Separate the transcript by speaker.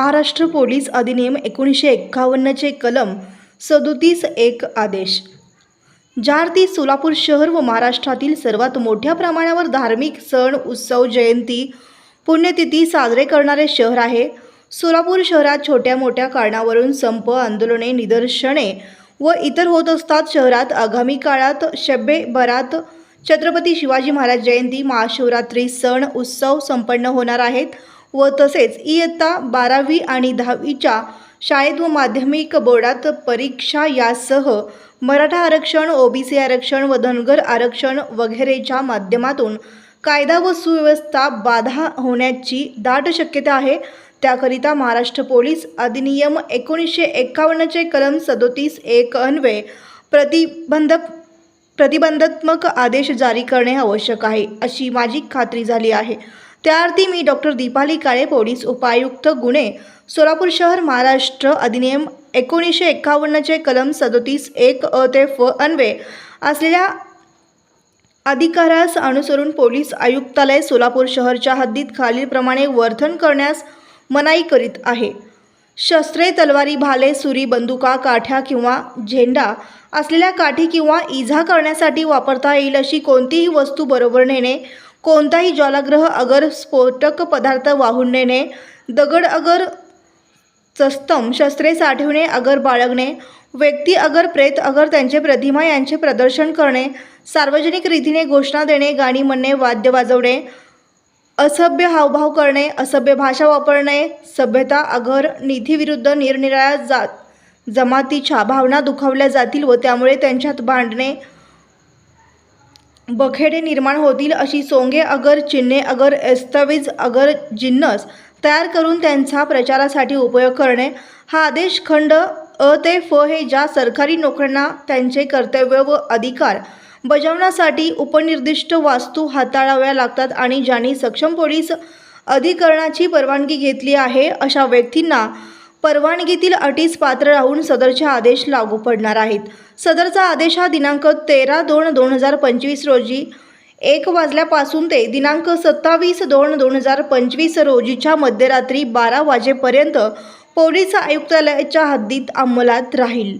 Speaker 1: Maharashtra police अधिनियम 1951चे कलम 37(1) आदेश. ज्याअर्थी सोलापूर शहर व महाराष्ट्रातील सर्वात मोठ्या प्रमाणावर धार्मिक सण, उत्सव, जयंती, पुण्यतिथी साजरे करणारे शहर आहे. सोलापूर शहरात छोट्या मोठ्या कारणावरून संप, आंदोलने, निदर्शने व इतर होत असतात. शहरात आगामी काळात शब्बे बारात, छत्रपती शिवाजी महाराज जयंती, महाशिवरात्री सण उत्सव संपन्न होणार आहेत व तसेच इयत्ता 12वी आणि 10वीच्या शाळेत व माध्यमिक बोर्डात परीक्षा यासह मराठा आरक्षण, ओबीसी आरक्षण व धनगर आरक्षण वगैरेच्या माध्यमातून कायदा व सुव्यवस्था बाधा होण्याची दाट शक्यता आहे. त्याकरिता महाराष्ट्र पोलीस अधिनियम 1951चे कलम 37(1) अन्वये प्रतिबंधात्मक आदेश जारी करणे आवश्यक आहे, अशी माझी खात्री झाली आहे. त्याअर्थी मी डॉक्टर दीपाली काळे, पोलीस उपायुक्त गुन्हे, सोलापूर शहर, महाराष्ट्र अधिनियम 1951चे कलम 37(1) अ ते फ अन्वये असलेल्या अधिकारास अनुसरून पोलीस आयुक्तालय सोलापूर शहरच्या हद्दीत खालीलप्रमाणे वर्तन करण्यास मनाई करीत आहे. शस्त्रे, तलवारी, भाले, सुरी, बंदुका, काठ्या किंवा झेंडा असलेल्या काठी किंवा इजा करण्यासाठी वापरता येईल अशी कोणतीही वस्तू बरोबर नेणे, कोणताही ज्वालाग्रह अगर स्फोटक पदार्थ वाहून नेणे, दगड अगर चस्तम शस्त्रे साठविणे अगर बाळगणे, व्यक्ती अगर प्रेत अगर त्यांचे प्रतिमा यांचे प्रदर्शन करणे, सार्वजनिक रीतीने घोषणा देणे, गाणी म्हणणे, वाद्य वाजवणे, असभ्य हावभाव करणे, असभ्य भाषा वापरणे, सभ्यता अगर नीतीविरुद्ध निरनिराळ्या जमातीच्या भावना दुखावल्या जातील व त्यामुळे त्यांच्यात भांडणे बखेडे निर्माण होतील अशी सोंगे अगर चिन्हे अगर दस्तावेज अगर जिन्नस तयार करून त्यांचा प्रचारासाठी उपयोग करणे. हा आदेश खंड अ ते फ हे ज्या सरकारी नोकऱ्यांना त्यांचे कर्तव्य व अधिकार बजावण्यासाठी उपनिर्दिष्ट वस्तू हाताळाव्या लागतात आणि ज्यांनी सक्षम पोलीस अधिकरणाची परवानगी घेतली आहे अशा व्यक्तींना परवानगीतील अटीस पात्र राहून सदरचे आदेश लागू पडणार आहेत. सदरचा आदेश हा दिनांक 13/2/2025 रोजी 1 वाजल्यापासून ते दिनांक 27/2/2025 रोजीच्या मध्यरात्री 12 वाजेपर्यंत पोलीस आयुक्तालयाच्या हद्दीत अंमलात राहील.